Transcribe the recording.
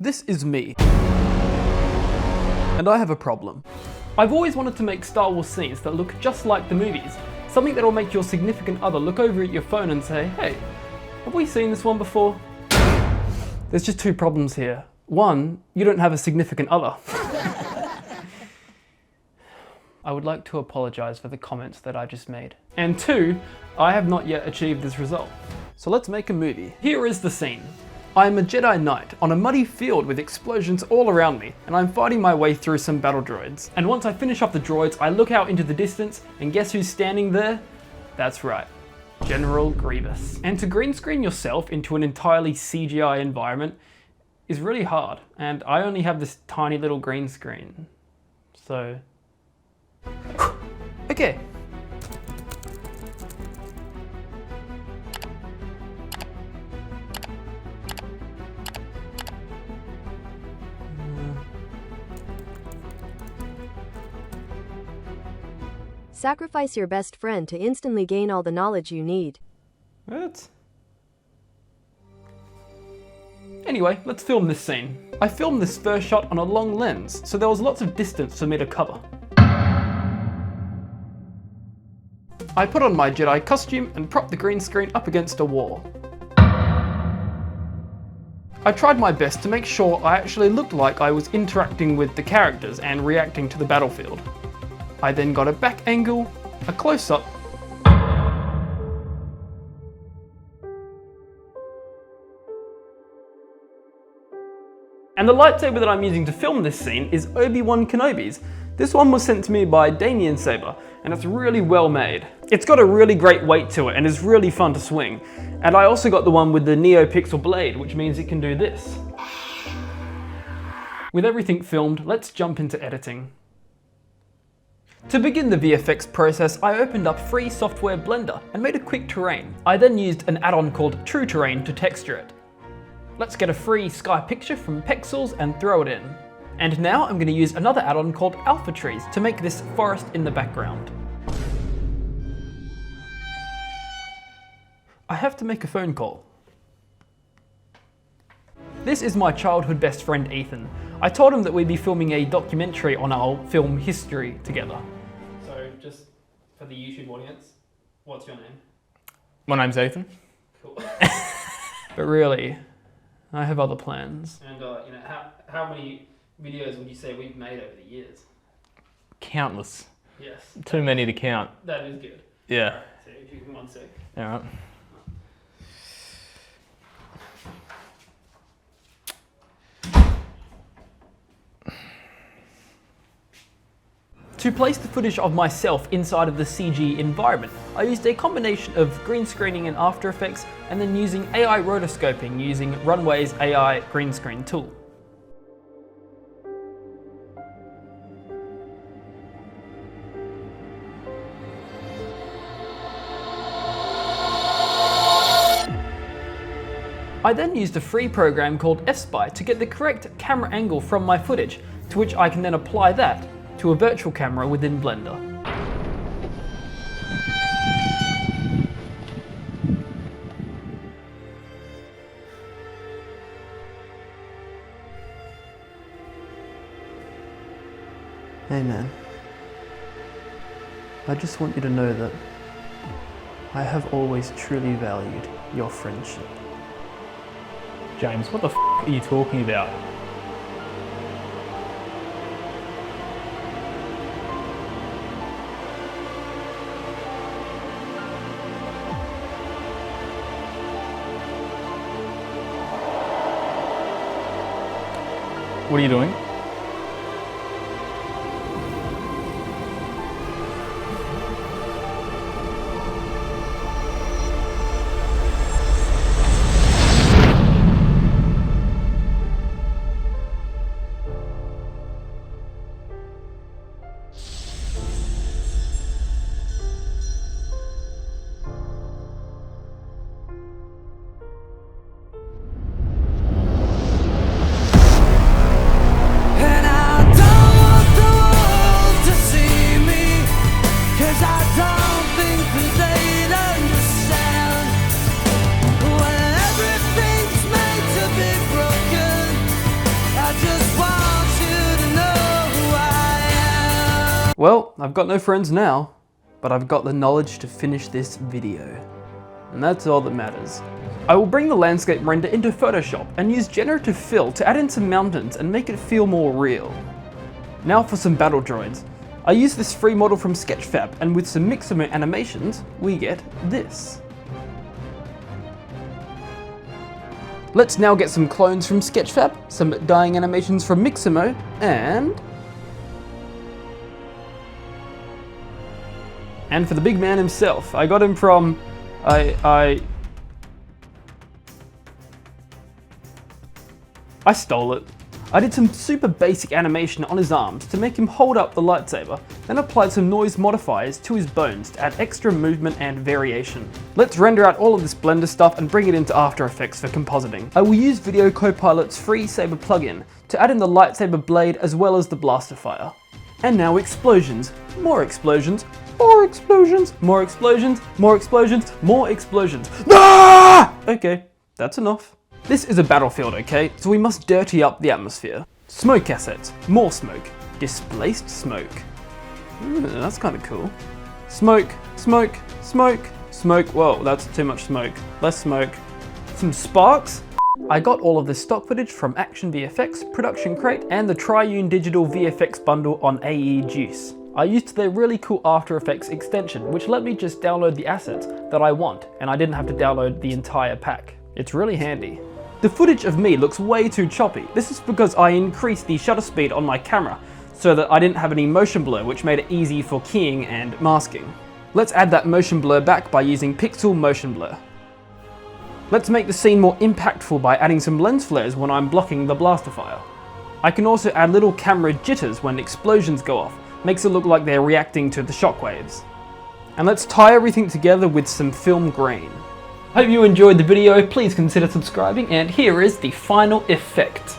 This is me. And I have a problem. I've always wanted to make Star Wars scenes that look just like the movies. Something that will make your significant other look over at your phone and say, hey, have we seen this one before? There's just two problems here. One, you don't have a significant other. I would like to apologize for the comments that I just made. And two, I have not yet achieved this result. So let's make a movie. Here is the scene. I am a Jedi Knight on a muddy field with explosions all around me, and I'm fighting my way through some battle droids. And once I finish off the droids, I look out into the distance, and guess who's standing there? That's right, General Grievous. And to green screen yourself into an entirely CGI environment is really hard, and I only have this tiny little green screen. So... okay. Sacrifice your best friend to instantly gain all the knowledge you need. What? Anyway, let's film this scene. I filmed this first shot on a long lens, so there was lots of distance for me to cover. I put on my Jedi costume and propped the green screen up against a wall. I tried my best to make sure I actually looked like I was interacting with the characters and reacting to the battlefield. I then got a back angle, a close-up, and the lightsaber that I'm using to film this scene is Obi-Wan Kenobi's. This one was sent to me by Damiensaber, and it's really well made. It's got a really great weight to it and is really fun to swing. And I also got the one with the NeoPixel blade, which means it can do this. With everything filmed, let's jump into editing. To begin the VFX process, I opened up free software Blender and made a quick terrain. I then used an add-on called True Terrain to texture it. Let's get a free sky picture from Pexels and throw it in. And now I'm going to use another add-on called Alpha Trees to make this forest in the background. I have to make a phone call. This is my childhood best friend Ethan. I told him that we'd be filming a documentary on our film history together. So just for the YouTube audience, what's your name? My name's Ethan. Cool. But really, I have other plans. And how many videos would you say we've made over the years? Countless. Yes. Too many to count. That is good. Yeah. Right, so if you give me 1 sec. Alright. To place the footage of myself inside of the CG environment, I used a combination of green screening in After Effects and then using AI rotoscoping using Runway's AI green screen tool. I then used a free program called F-Spy to get the correct camera angle from my footage, to which I can then apply that to a virtual camera within Blender. Hey man, I just want you to know that I have always truly valued your friendship. James, what the f are you talking about? What are you doing? Well, I've got no friends now, but I've got the knowledge to finish this video. And that's all that matters. I will bring the landscape render into Photoshop and use generative fill to add in some mountains and make it feel more real. Now for some battle droids. I use this free model from Sketchfab, and with some Mixamo animations, we get this. Let's now get some clones from Sketchfab, some dying animations from Mixamo, and for the big man himself, I got him from, I stole it. I did some super basic animation on his arms to make him hold up the lightsaber, then applied some noise modifiers to his bones to add extra movement and variation. Let's render out all of this Blender stuff and bring it into After Effects for compositing. I will use Video Copilot's free saber plugin to add in the lightsaber blade as well as the blaster fire. And now explosions, more explosions, more explosions, more explosions, more explosions, more explosions. Ah! Okay, that's enough. This is a battlefield, okay? So we must dirty up the atmosphere. Smoke assets, more smoke, displaced smoke. That's kind of cool. Smoke, smoke, smoke, smoke. Whoa, that's too much smoke. Less smoke. Some sparks. I got all of this stock footage from Action VFX, Production Crate, and the Triune Digital VFX bundle on AE Juice. I used their really cool After Effects extension, which let me just download the assets that I want, and I didn't have to download the entire pack. It's really handy. The footage of me looks way too choppy. This is because I increased the shutter speed on my camera so that I didn't have any motion blur, which made it easy for keying and masking. Let's add that motion blur back by using Pixel Motion Blur. Let's make the scene more impactful by adding some lens flares when I'm blocking the blaster fire. I can also add little camera jitters when explosions go off. Makes it look like they're reacting to the shockwaves. And let's tie everything together with some film grain. Hope you enjoyed the video, please consider subscribing, and here is the final effect.